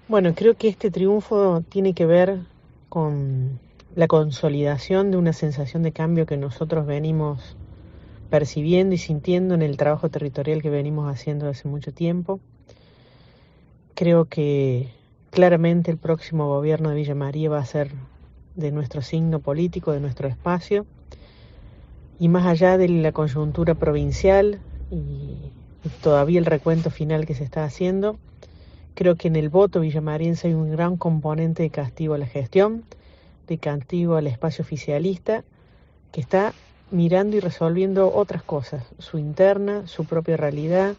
Bueno, creo que este triunfo tiene que ver con la consolidación de una sensación de cambio que nosotros venimos percibiendo y sintiendo en el trabajo territorial que venimos haciendo hace mucho tiempo. Creo que claramente el próximo gobierno de Villa María va a ser de nuestro signo político, de nuestro espacio, y más allá de la coyuntura provincial y todavía el recuento final que se está haciendo, creo que en el voto villamariense hay un gran componente de castigo a la gestión, de castigo al espacio oficialista, que está mirando y resolviendo otras cosas, su interna, su propia realidad,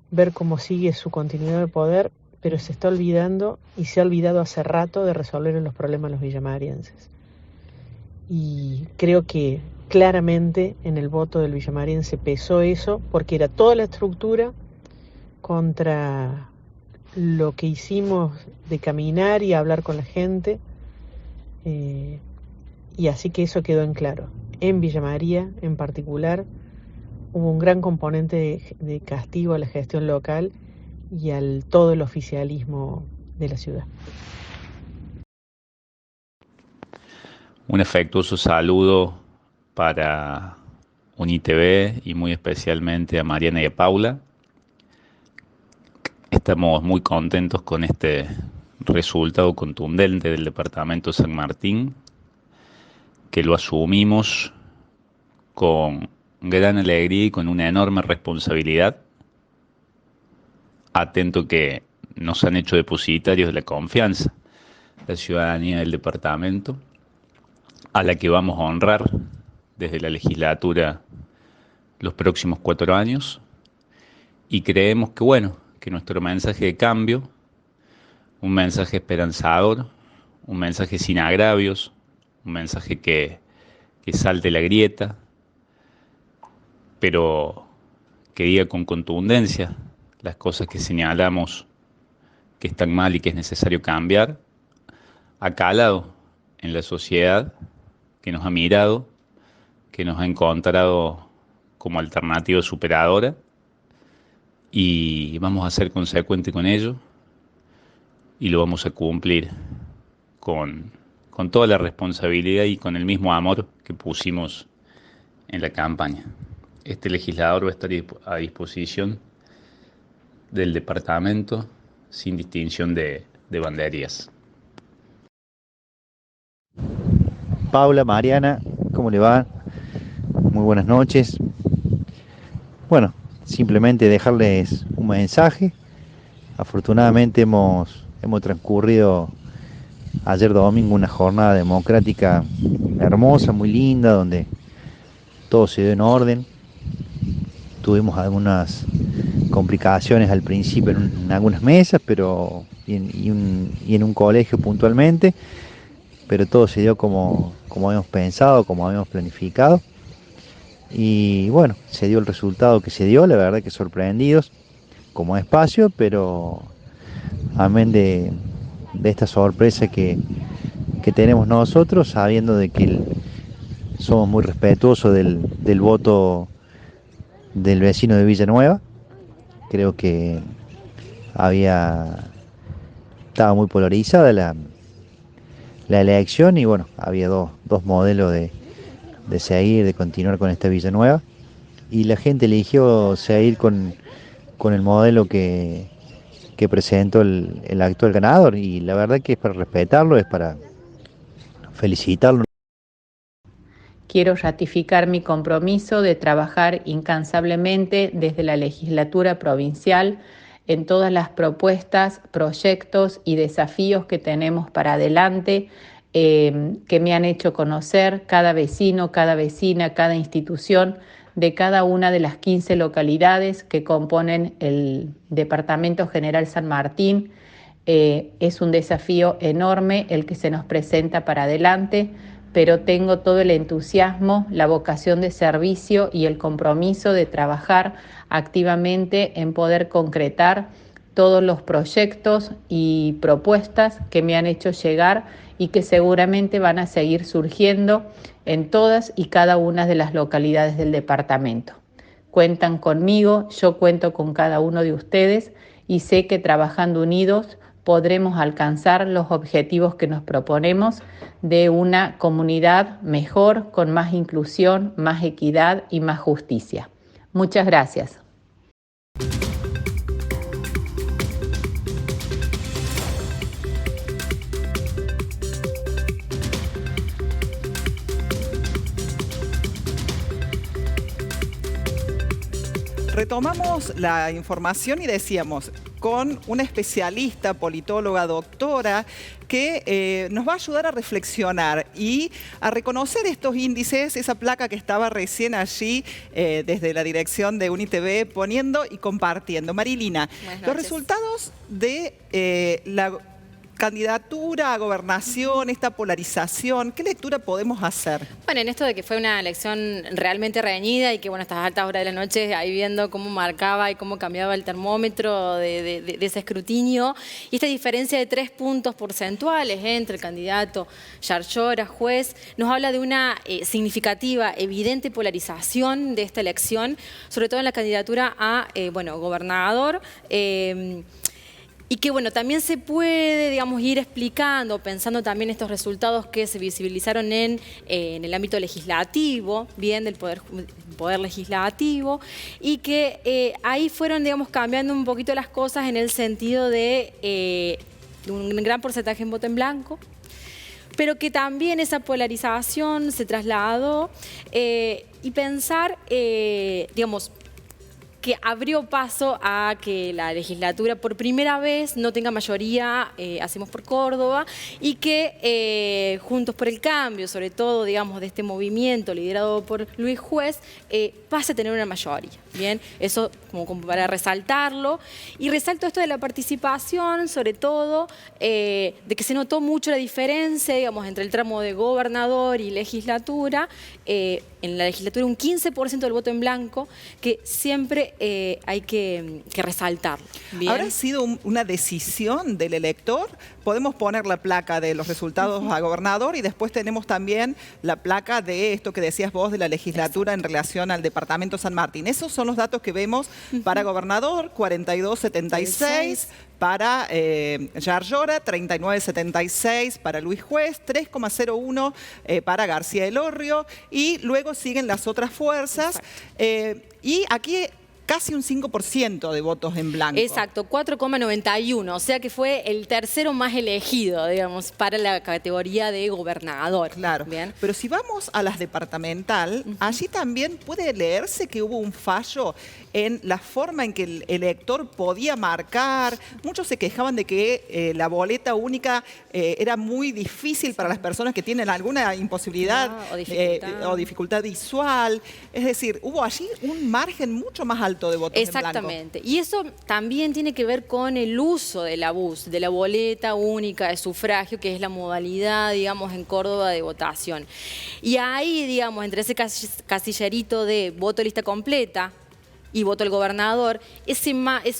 ver cómo sigue su continuidad de poder, pero se está olvidando y se ha olvidado hace rato de resolver los problemas de los villamarienses. Y creo que claramente en el voto del villamariense pesó eso, porque era toda la estructura contra lo que hicimos de caminar y hablar con la gente, y así que eso quedó en claro. En Villa María, en particular, hubo un gran componente de castigo a la gestión local y al todo el oficialismo de la ciudad. Un afectuoso saludo para UniTV y muy especialmente a Mariana y a Paula. Estamos muy contentos con este resultado contundente del Departamento San Martín, que lo asumimos con gran alegría y con una enorme responsabilidad, atento que nos han hecho depositarios de la confianza, la ciudadanía del departamento, a la que vamos a honrar desde la legislatura los próximos 4 años, y creemos que bueno, que nuestro mensaje de cambio, un mensaje esperanzador, un mensaje sin agravios, un mensaje que salte la grieta, pero que diga con contundencia las cosas que señalamos que están mal y que es necesario cambiar, ha calado en la sociedad que nos ha mirado, que nos ha encontrado como alternativa superadora, y vamos a ser consecuentes con ello y lo vamos a cumplir con, con toda la responsabilidad y con el mismo amor que pusimos en la campaña. Este legislador va a estar a disposición del departamento sin distinción de banderías. Paula, Mariana, ¿cómo le va? Muy buenas noches. Bueno, simplemente dejarles un mensaje. Afortunadamente hemos transcurrido ayer domingo una jornada democrática hermosa, muy linda, donde todo se dio en orden. Tuvimos algunas complicaciones al principio en algunas mesas, pero y en un colegio puntualmente, pero todo se dio como habíamos pensado, como habíamos planificado. Y bueno, se dio el resultado que se dio, la verdad que sorprendidos como espacio, pero amén de esta sorpresa que tenemos nosotros, sabiendo de que somos muy respetuosos del voto del vecino de Villanueva. Creo que había estaba muy polarizada la elección y bueno, había dos modelos de seguir, de continuar con esta Villanueva. Y la gente eligió seguir con el modelo que presentó el actual ganador. Y la verdad que es para respetarlo, es para felicitarlo. Quiero ratificar mi compromiso de trabajar incansablemente desde la legislatura provincial en todas las propuestas, proyectos y desafíos que tenemos para adelante, que me han hecho conocer cada vecino, cada vecina, cada institución de cada una de las 15 localidades que componen el Departamento General San Martín. Es un desafío enorme el que se nos presenta para adelante, pero tengo todo el entusiasmo, la vocación de servicio y el compromiso de trabajar activamente en poder concretar todos los proyectos y propuestas que me han hecho llegar y que seguramente van a seguir surgiendo en todas y cada una de las localidades del departamento. Cuentan conmigo, yo cuento con cada uno de ustedes y sé que trabajando unidos podremos alcanzar los objetivos que nos proponemos de una comunidad mejor, con más inclusión, más equidad y más justicia. Muchas gracias. Retomamos la información y decíamos, con una especialista, politóloga, doctora, que nos va a ayudar a reflexionar y a reconocer estos índices, esa placa que estaba recién allí desde la dirección de UniTV poniendo y compartiendo. Marilina, los resultados de la candidatura a gobernación, esta polarización, ¿qué lectura podemos hacer? Bueno, en esto de que fue una elección realmente reñida y que, bueno, a estas altas horas de la noche, ahí viendo cómo marcaba y cómo cambiaba el termómetro de ese escrutinio, y esta diferencia de 3 puntos porcentuales entre el candidato Yarlora, juez, nos habla de una significativa, evidente polarización de esta elección, sobre todo en la candidatura a, gobernador, y que, bueno, también se puede, digamos, ir explicando, pensando también estos resultados que se visibilizaron en el ámbito legislativo, bien, del poder legislativo, y que ahí fueron, digamos, cambiando un poquito las cosas en el sentido de un gran porcentaje en voto en blanco, pero que también esa polarización se trasladó y pensar, digamos, que abrió paso a que la legislatura por primera vez no tenga mayoría, Hacemos por Córdoba, y que Juntos por el Cambio, sobre todo, digamos, de este movimiento liderado por Luis Juez, pase a tener una mayoría. Bien, eso como para resaltarlo. Y resalto esto de la participación, sobre todo, de que se notó mucho la diferencia, digamos, entre el tramo de gobernador y legislatura. En la legislatura un 15% del voto en blanco, que siempre hay que resaltarlo. ¿Bien? ¿Habrá sido una decisión del elector? Podemos poner la placa de los resultados a gobernador y después tenemos también la placa de esto que decías vos de la legislatura en relación al departamento San Martín. Esos son los datos que vemos para gobernador, 42,76, para Yarlora, 39,76 para Luis Juez, 3,01 para García Elorrio, y luego siguen las otras fuerzas. Y aquí casi un 5% de votos en blanco. Exacto, 4,91, o sea que fue el tercero más elegido, digamos, para la categoría de gobernador. Claro. Bien. Pero si vamos a las departamental, allí también puede leerse que hubo un fallo en la forma en que el elector podía marcar. Muchos se quejaban de que la boleta única era muy difícil para las personas que tienen alguna imposibilidad o dificultad visual. Es decir, hubo allí un margen mucho más alto de votos en blanco. Exactamente. Y eso también tiene que ver con el uso de la BUS, de la boleta única de sufragio, que es la modalidad, digamos, en Córdoba de votación. Y ahí, digamos, entre ese casillerito de voto lista completa y voto al gobernador, ese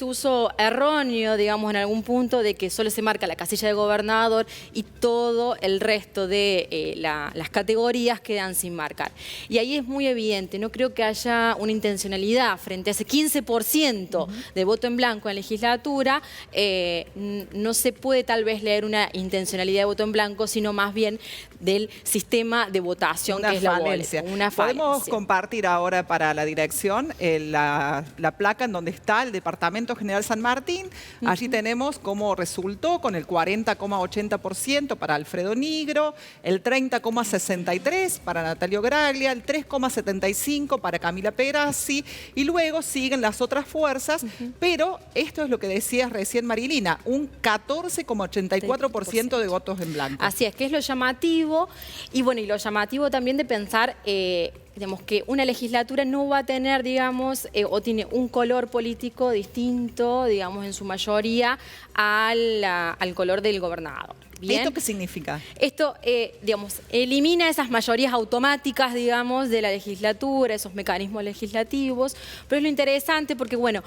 uso erróneo, digamos, en algún punto, de que solo se marca la casilla de gobernador y todo el resto de las categorías quedan sin marcar. Y ahí es muy evidente, no creo que haya una intencionalidad frente a ese 15% de voto en blanco en legislatura. No se puede tal vez leer una intencionalidad de voto en blanco, sino más bien del sistema de votación, que es la boleta. Una falencia. Podemos compartir ahora para la dirección la placa en donde está el Departamento General San Martín. Allí tenemos cómo resultó con el 40,80% para Alfredo Nigro, el 30,63% para Natalio Graglia, el 3,75% para Camila Perazzi, y luego siguen las otras fuerzas, pero esto es lo que decías recién, Marilina, un 14,84% de votos en blanco. Así es, que es lo llamativo, y bueno, y lo llamativo también de pensar digamos, que una legislatura no va a tener, digamos, o tiene un color político distinto, digamos, en su mayoría al color del gobernador. ¿Bien? ¿Esto qué significa? Esto, digamos, elimina esas mayorías automáticas, digamos, de la legislatura, esos mecanismos legislativos, pero es lo interesante porque, bueno,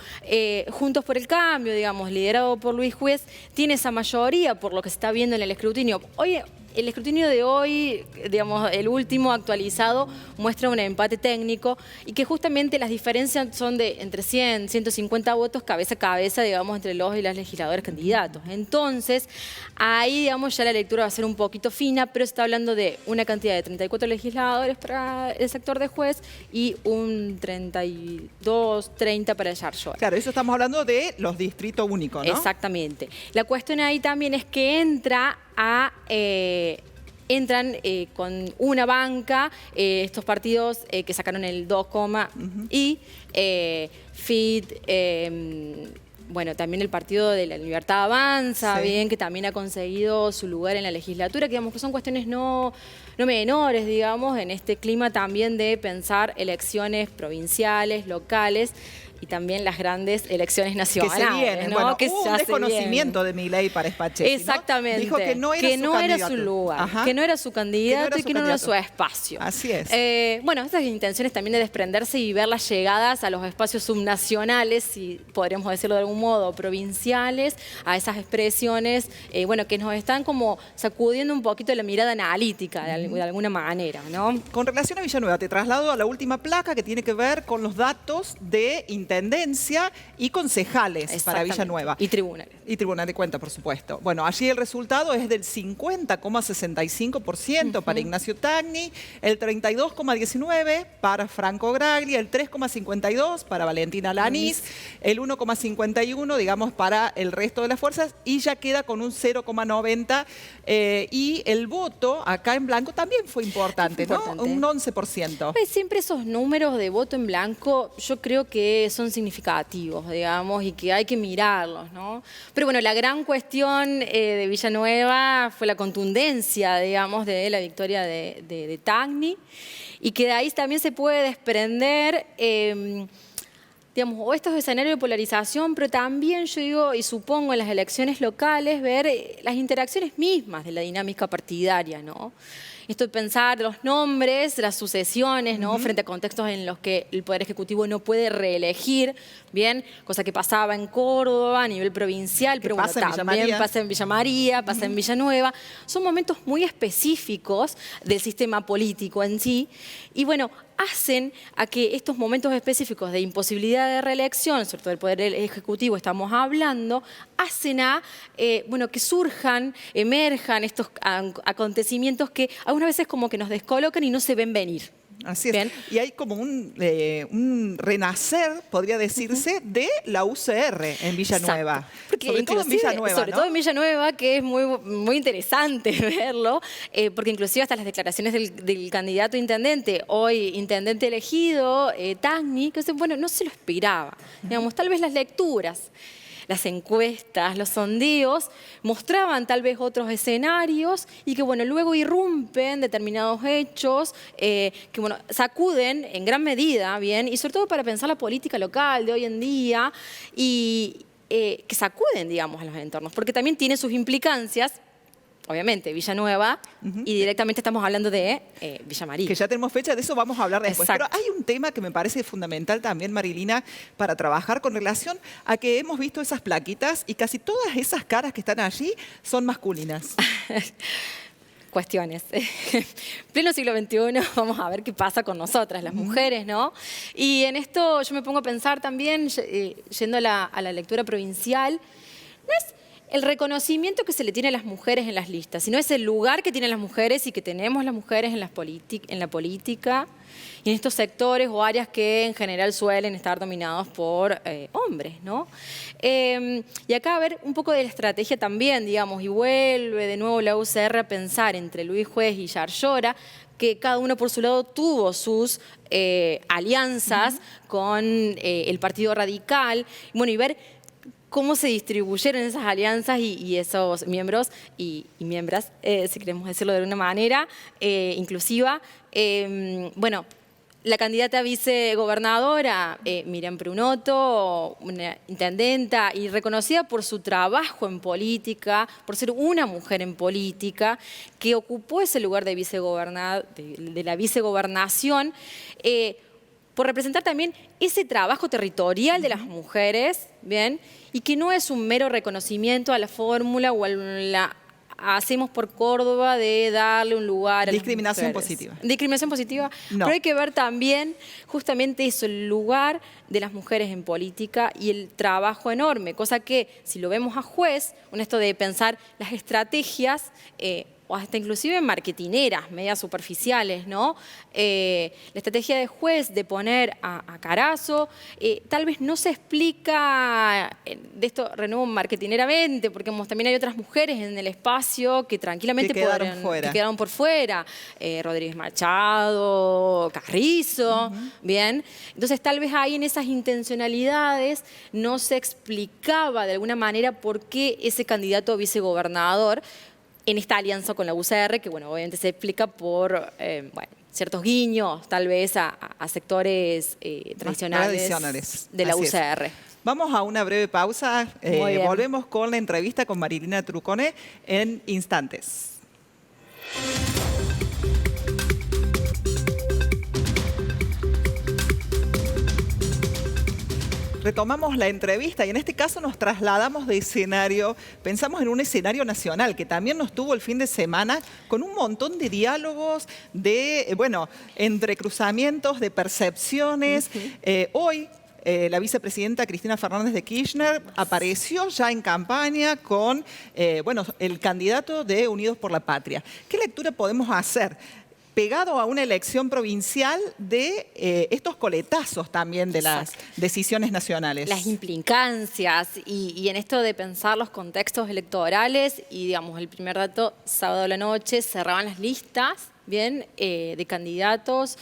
Juntos por el Cambio, digamos, liderado por Luis Juez, tiene esa mayoría por lo que se está viendo en el escrutinio. Hoy el escrutinio de hoy, digamos, el último actualizado, muestra un empate técnico y que justamente las diferencias son de entre 100 y 150 votos cabeza a cabeza, digamos, entre los y las legisladores candidatos. Entonces, ahí, digamos, ya la lectura va a ser un poquito fina, pero se está hablando de una cantidad de 34 legisladores para el sector de juez y un 32, 30 para el Yarlora. Claro, eso estamos hablando de los distritos únicos, ¿no? Exactamente. La cuestión ahí también es que entran con una banca estos partidos que sacaron el 2, y FIT, bueno, también el Partido de la Libertad Avanza, sí, bien, que también ha conseguido su lugar en la legislatura, que digamos que son cuestiones no menores, digamos, en este clima también de pensar elecciones provinciales, locales, y también las grandes elecciones nacionales. Que se vienen, ¿no? bueno, que hubo un desconocimiento de Milei para Spalletti, exactamente. ¿no? Dijo que no era su lugar, que no era su candidato y que no era su espacio. Así es. Bueno, estas intenciones también de desprenderse y ver las llegadas a los espacios subnacionales, si podríamos decirlo de algún modo, provinciales, a esas expresiones, bueno, que nos están como sacudiendo un poquito la mirada analítica de alguna manera, ¿no? Con relación a Villanueva, te traslado a la última placa que tiene que ver con los datos de intendencia y concejales para Villanueva. Y tribunales. Y tribunal de cuentas, por supuesto. Bueno, allí el resultado es del 50,65% para Ignacio Tagni, el 32,19% para Franco Graglia, el 3,52% para Valentina Lanís, el 1,51%, digamos, para el resto de las fuerzas, y ya queda con un 0,90%. Y el voto acá en blanco también fue importante, ¿no? Un 11%. Siempre esos números de voto en blanco, yo creo que son significativos, digamos, y que hay que mirarlos, ¿no? Pero bueno, la gran cuestión de Villanueva fue la contundencia, digamos, de la victoria de Tagni, y que de ahí también se puede desprender, digamos, o estos escenarios de polarización, pero también yo digo, y supongo en las elecciones locales, ver las interacciones mismas de la dinámica partidaria, ¿no? Esto de pensar los nombres, las sucesiones, ¿no? Frente a contextos en los que el Poder Ejecutivo no puede reelegir, bien, cosa que pasaba en Córdoba a nivel provincial, pero bueno, también pasa en Villa María, pasa en Villanueva. Son momentos muy específicos del sistema político en sí, y bueno, hacen a que estos momentos específicos de imposibilidad de reelección, sobre todo del Poder Ejecutivo estamos hablando, hacen a, bueno, que surjan, emerjan estos acontecimientos que algunas veces como que nos descolocan y no se ven venir. Así es. Bien. Y hay como un renacer, podría decirse, de la UCR en Villanueva. Sobre todo en Villanueva, sobre todo en Villanueva, que es muy interesante verlo, porque inclusive hasta las declaraciones del candidato a intendente, hoy intendente elegido, Tagni, que bueno, no se lo esperaba. Digamos, tal vez las lecturas, las encuestas, los sondeos mostraban tal vez otros escenarios y que bueno, luego irrumpen determinados hechos que bueno, sacuden en gran medida, bien, y sobre todo para pensar la política local de hoy en día y que sacuden, digamos, a los entornos, porque también tiene sus implicancias. Obviamente, Villanueva, y directamente estamos hablando de Villa María. Que ya tenemos fecha, de eso vamos a hablar después. Exacto. Pero hay un tema que me parece fundamental también, Marilina, para trabajar con relación a que hemos visto esas plaquitas y casi todas esas caras que están allí son masculinas. Cuestiones. Pleno siglo XXI, vamos a ver qué pasa con nosotras, las mujeres, ¿no? Y en esto yo me pongo a pensar también, yendo a la lectura provincial, no es el reconocimiento que se le tiene a las mujeres en las listas, sino es el lugar que tienen las mujeres y que tenemos las mujeres en la política y en estos sectores o áreas que en general suelen estar dominados por hombres, ¿no? Y acá a ver un poco de la estrategia también, digamos, y vuelve de nuevo la UCR a pensar entre Luis Juez y Yarlora, que cada uno por su lado tuvo sus alianzas con el Partido Radical, bueno, y ver cómo se distribuyeron esas alianzas y esos miembros y miembras, si queremos decirlo de alguna manera, inclusiva. Bueno, la candidata a vicegobernadora, Miriam Prunoto, una intendenta y reconocida por su trabajo en política, por ser una mujer en política, que ocupó ese lugar de la vicegobernación, por representar también ese trabajo territorial de las mujeres, ¿bien? Y que no es un mero reconocimiento a la fórmula o a hacemos por Córdoba de darle un lugar a discriminación las mujeres. positiva. Discriminación positiva, No. pero hay que ver también justamente eso, el lugar de las mujeres en política y el trabajo enorme, cosa que si lo vemos a Juez, con esto de pensar las estrategias, o hasta inclusive marketineras, medias superficiales, ¿no? La estrategia de Juez de poner a Carazo, tal vez no se explica de esto, renuevo, marketineramente, porque también hay otras mujeres en el espacio que tranquilamente que quedaron por fuera. Rodríguez Machado, Carrizo, ¿bien? Entonces tal vez ahí en esas intencionalidades no se explicaba de alguna manera por qué ese candidato a vicegobernador en esta alianza con la UCR, que bueno, obviamente se explica por ciertos guiños, tal vez a sectores tradicionales de la Así UCR. es. Vamos a una breve pausa. Muy bien. Volvemos con la entrevista con Marilina Trucone en instantes. Retomamos la entrevista y en este caso nos trasladamos de escenario, pensamos en un escenario nacional que también nos tuvo el fin de semana con un montón de diálogos, de, entrecruzamientos, de percepciones. Hoy la vicepresidenta Cristina Fernández de Kirchner apareció ya en campaña con el candidato de Unidos por la Patria. ¿Qué lectura podemos hacer? Pegado a una elección provincial de estos coletazos también de las decisiones nacionales. Las implicancias y en esto de pensar los contextos electorales y digamos el primer dato, sábado a la noche, cerraban las listas, bien, de candidatos,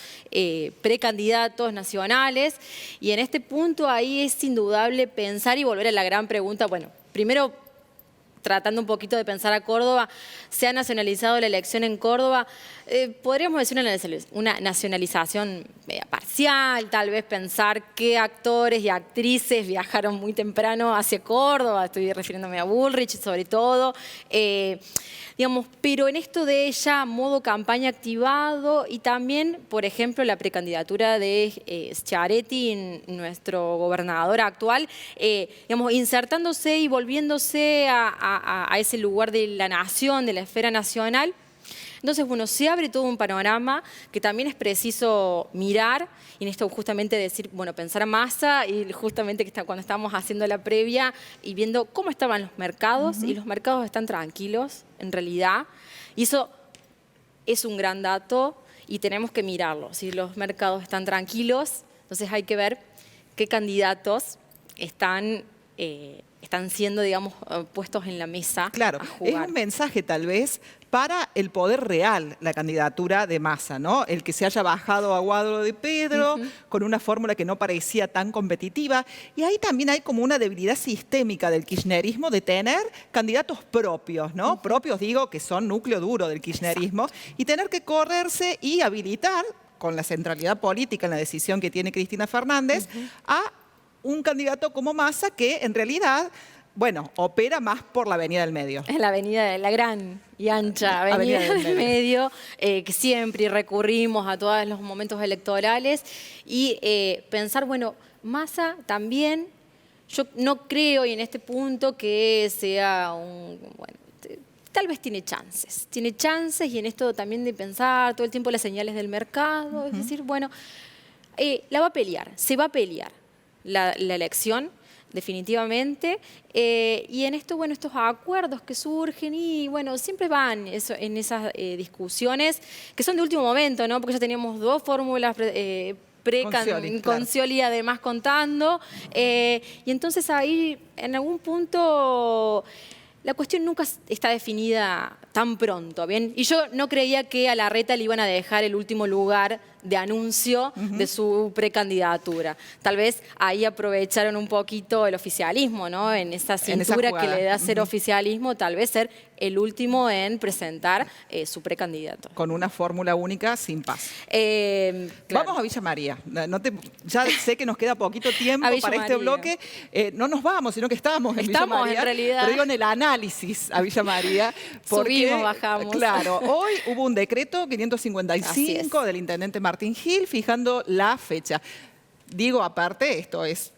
precandidatos nacionales y en este punto ahí es indudable pensar y volver a la gran pregunta, bueno, primero tratando un poquito de pensar a Córdoba, se ha nacionalizado la elección en Córdoba, podríamos decir una nacionalización parcial, tal vez pensar qué actores y actrices viajaron muy temprano hacia Córdoba, estoy refiriéndome a Bullrich sobre todo, pero en esto de ella, modo campaña activado y también, por ejemplo, la precandidatura de Schiaretti, nuestro gobernador actual, insertándose y volviéndose a ese lugar de la nación, de la esfera nacional. Entonces, bueno, se abre todo un panorama que también es preciso mirar y en esto justamente decir, bueno, pensar a Massa y justamente cuando estábamos haciendo la previa y viendo cómo estaban los mercados y los mercados están tranquilos en realidad y eso es un gran dato y tenemos que mirarlo. Si los mercados están tranquilos, entonces hay que ver qué candidatos están siendo, digamos, puestos en la mesa. Claro, a jugar. Es un mensaje tal vez para el poder real, la candidatura de Massa, ¿no? El que se haya bajado a Guado de Pedro con una fórmula que no parecía tan competitiva. Y ahí también hay como una debilidad sistémica del kirchnerismo de tener candidatos propios, ¿no? Propios, digo, que son núcleo duro del kirchnerismo. Y tener que correrse y habilitar, con la centralidad política en la decisión que tiene Cristina Fernández, a un candidato como Massa que en realidad, opera más por la avenida del medio. Es la avenida, la gran y ancha avenida del medio, que siempre recurrimos a todos los momentos electorales y pensar, Massa también, yo no creo y en este punto que sea tal vez tiene chances y en esto también de pensar todo el tiempo las señales del mercado, es decir, la va a pelear, se va a pelear la elección, definitivamente, y en esto, estos acuerdos que surgen y, siempre van en esas discusiones que son de último momento, ¿no? Porque ya teníamos dos fórmulas con Scioli además contando, y entonces ahí, en algún punto, la cuestión nunca está definida tan pronto, ¿bien? Y yo no creía que a Larreta le iban a dejar el último lugar de anuncio de su precandidatura. Tal vez ahí aprovecharon un poquito el oficialismo, ¿no? En esa cintura que le da ser oficialismo, tal vez ser el último en presentar su precandidato. Con una fórmula única sin paz. Claro. Vamos a Villa María. Ya sé que nos queda poquito tiempo para este bloque. No nos vamos, sino que estamos en Villa María. En realidad. Pero digo en el análisis a Villa María. Subimos, bajamos. Claro, hoy hubo un decreto 555 del intendente Martín Gil fijando la fecha. Digo, aparte, esto es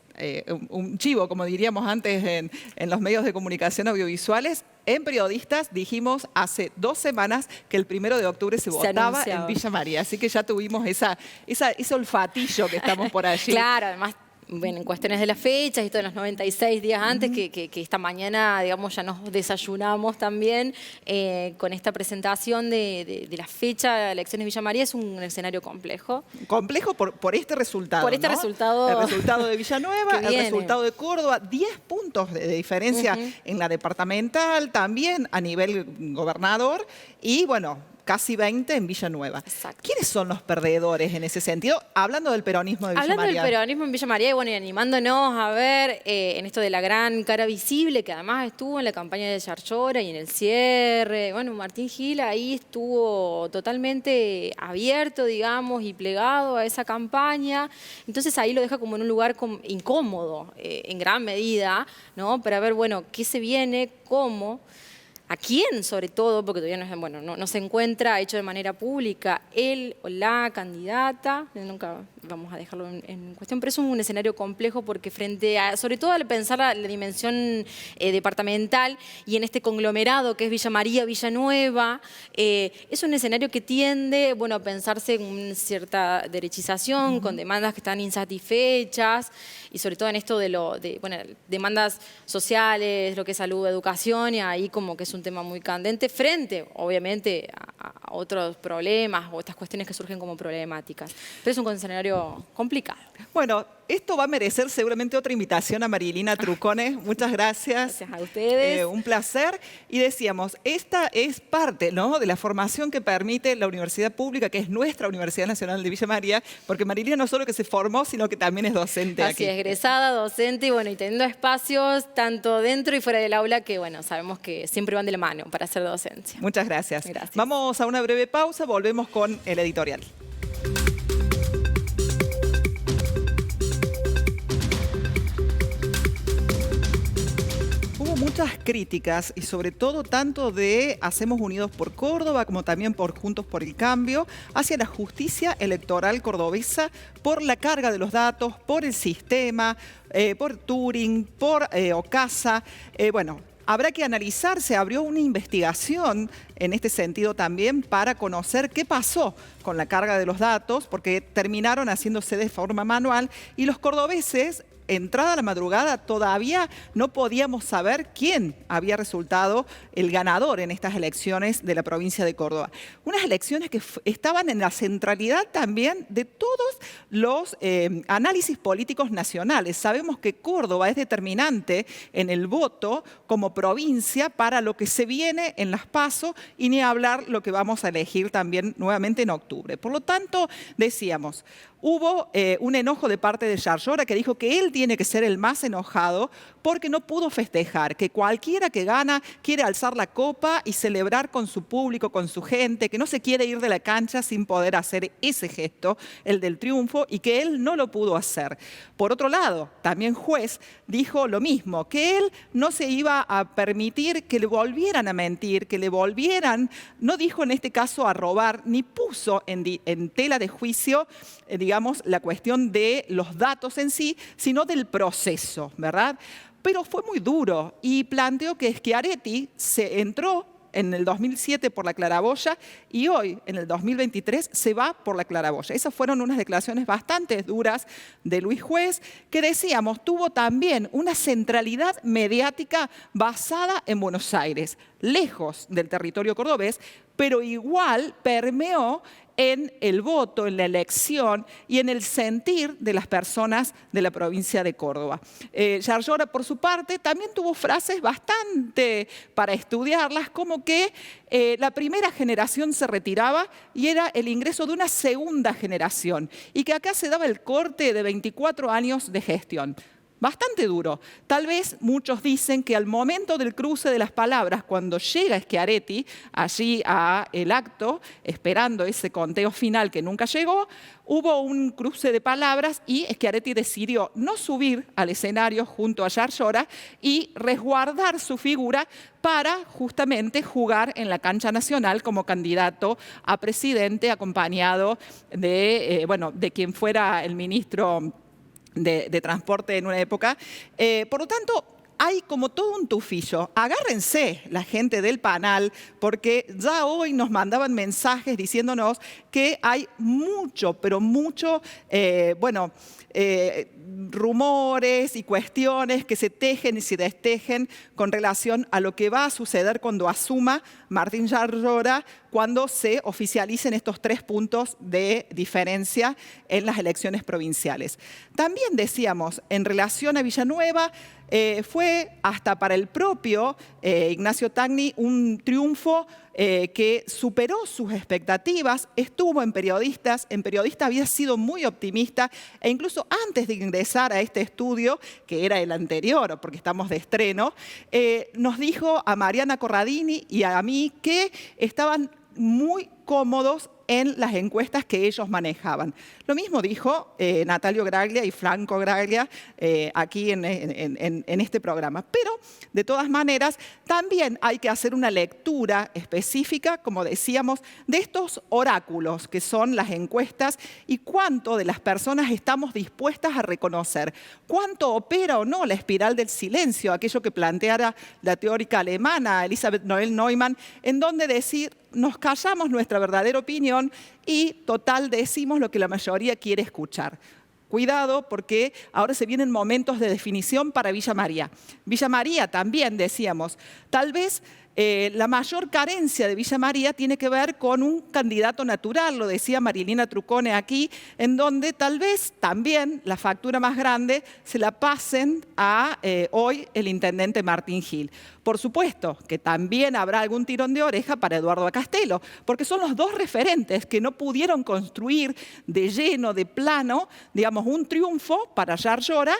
un chivo, como diríamos antes en los medios de comunicación audiovisuales, en Periodistas dijimos hace 2 semanas que el 1 de octubre se votaba anunciaba en Villa María. Así que ya tuvimos ese olfatillo que estamos por allí. Claro, además, bueno, en cuestiones de las fechas y todos los 96 días antes, que esta mañana, digamos, ya nos desayunamos también con esta presentación de la fecha de elecciones de Villa María. Es un escenario complejo. Complejo por este resultado. Por este resultado. El resultado de Villanueva, que el viene. resultado de Córdoba, 10 puntos de diferencia en la departamental, también a nivel gobernador y bueno, casi 20 en Villanueva. Exacto. ¿Quiénes son los perdedores en ese sentido? Hablando del peronismo de Villa Hablando María. del peronismo en Villa María y bueno, y animándonos a ver en esto de la gran cara visible que además estuvo en la campaña de Yarlora y en el cierre. Bueno, Martín Gil ahí estuvo totalmente abierto, digamos, y plegado a esa campaña. Entonces ahí lo deja como en un lugar incómodo, en gran medida, ¿no? Para ver, bueno, qué se viene, cómo. ¿A quién, sobre todo? Porque todavía no se encuentra hecho de manera pública él o la candidata. Nunca vamos a dejarlo en cuestión, pero es un escenario complejo porque frente a, sobre todo al pensar la dimensión departamental y en este conglomerado que es Villa María, Villanueva, es un escenario que tiende, bueno, a pensarse en cierta derechización, con demandas que están insatisfechas y sobre todo en esto de demandas sociales, lo que es salud, educación, y ahí como que es un tema muy candente frente, obviamente, a otros problemas o estas cuestiones que surgen como problemáticas. Pero es un escenario complicado. Bueno, esto va a merecer seguramente otra invitación a Marilina Trucone. Muchas gracias. Gracias a ustedes. Un placer. Y decíamos, esta es parte, ¿no?, de la formación que permite la Universidad Pública, que es nuestra Universidad Nacional de Villa María, porque Marilina no solo que se formó, sino que también es docente Así aquí. es, egresada, docente y bueno, y teniendo espacios tanto dentro y fuera del aula que bueno, sabemos que siempre van de la mano para hacer docencia. Muchas gracias. Gracias. Vamos a una breve pausa, volvemos con el editorial. Hubo muchas críticas y sobre todo tanto de Hacemos Unidos por Córdoba como también por Juntos por el Cambio hacia la justicia electoral cordobesa por la carga de los datos, por el sistema, por Turing, por Ocasa. Bueno, habrá que analizar, se abrió una investigación en este sentido también para conocer qué pasó con la carga de los datos, porque terminaron haciéndose de forma manual y los cordobeses, entrada la madrugada, todavía no podíamos saber quién había resultado el ganador en estas elecciones de la provincia de Córdoba. Unas elecciones que estaban en la centralidad también de todos los análisis políticos nacionales. Sabemos que Córdoba es determinante en el voto como provincia para lo que se viene en las PASO y ni hablar lo que vamos a elegir también nuevamente en octubre. Por lo tanto, decíamos, hubo un enojo de parte de Yarlora que dijo que él tiene que ser el más enojado porque no pudo festejar, que cualquiera que gana quiere alzar la copa y celebrar con su público, con su gente, que no se quiere ir de la cancha sin poder hacer ese gesto, el del triunfo, y que él no lo pudo hacer. Por otro lado, también Juez dijo lo mismo, que él no se iba a permitir que le volvieran a mentir, que le volvieran, no dijo en este caso a robar, ni puso en tela de juicio, digamos, la cuestión de los datos en sí, sino del proceso, ¿verdad? Pero fue muy duro y planteó que Schiaretti se entró en el 2007 por la claraboya y hoy, en el 2023, se va por la claraboya. Esas fueron unas declaraciones bastante duras de Luis Juez, que decíamos, tuvo también una centralidad mediática basada en Buenos Aires, lejos del territorio cordobés, pero igual permeó en el voto, en la elección y en el sentir de las personas de la provincia de Córdoba. Yarlora, por su parte, también tuvo frases bastante para estudiarlas, como que la primera generación se retiraba y era el ingreso de una segunda generación, y que acá se daba el corte de 24 años de gestión. Bastante duro. Tal vez muchos dicen que al momento del cruce de las palabras, cuando llega Schiaretti allí al acto, esperando ese conteo final que nunca llegó, hubo un cruce de palabras y Schiaretti decidió no subir al escenario junto a Yarlora y resguardar su figura para justamente jugar en la cancha nacional como candidato a presidente, acompañado de quien fuera el ministro de transporte en una época. Por lo tanto, hay como todo un tufillo. Agárrense la gente del panel, porque ya hoy nos mandaban mensajes diciéndonos que hay mucho, pero mucho, rumores y cuestiones que se tejen y se destejen con relación a lo que va a suceder cuando asuma Martín Yarlora, cuando se oficialicen estos 3 puntos de diferencia en las elecciones provinciales. También decíamos, en relación a Villanueva, fue hasta para el propio Ignacio Tagni un triunfo que superó sus expectativas, estuvo en Periodista había sido muy optimista e incluso antes de ingresar a este estudio, que era el anterior, porque estamos de estreno, nos dijo a Mariana Corradini y a mí que estaban muy cómodos en las encuestas que ellos manejaban. Lo mismo dijo Natalio Graglia y Franco Graglia aquí en este programa. Pero, de todas maneras, también hay que hacer una lectura específica, como decíamos, de estos oráculos que son las encuestas y cuánto de las personas estamos dispuestas a reconocer. Cuánto opera o no la espiral del silencio, aquello que planteara la teórica alemana Elisabeth Noelle-Neumann, en donde decir, nos callamos nuestra verdadera opinión y total decimos lo que la mayoría quiere escuchar. Cuidado, porque ahora se vienen momentos de definición para Villa María. Villa María también, decíamos, tal vez la mayor carencia de Villa María tiene que ver con un candidato natural, lo decía Marilina Trucone aquí, en donde tal vez también la factura más grande se la pasen a hoy el intendente Martín Gil. Por supuesto que también habrá algún tirón de oreja para Eduardo Castelo, porque son los 2 referentes que no pudieron construir de lleno, de plano, digamos, un triunfo para Yarlora.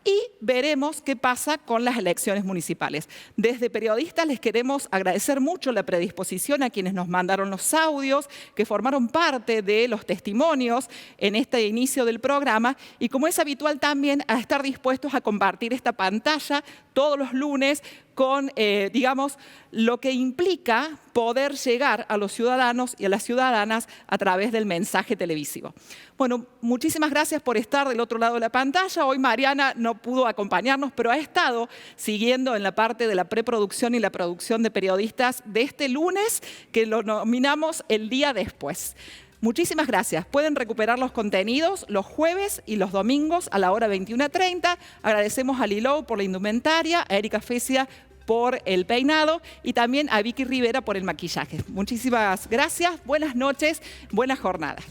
Y veremos qué pasa con las elecciones municipales. Desde Periodistas les queremos agradecer mucho la predisposición a quienes nos mandaron los audios, que formaron parte de los testimonios en este inicio del programa, y como es habitual también a estar dispuestos a compartir esta pantalla todos los lunes con, digamos, lo que implica poder llegar a los ciudadanos y a las ciudadanas a través del mensaje televisivo. Bueno, muchísimas gracias por estar del otro lado de la pantalla. Hoy Mariana no pudo acompañarnos, pero ha estado siguiendo en la parte de la preproducción y la producción de Periodistas de este lunes, que lo nominamos el día después. Muchísimas gracias. Pueden recuperar los contenidos los jueves y los domingos a la hora 21:30. Agradecemos a Lilo por la indumentaria, a Erika Fecia por el peinado y también a Vicky Rivera por el maquillaje. Muchísimas gracias, buenas noches, buena jornada.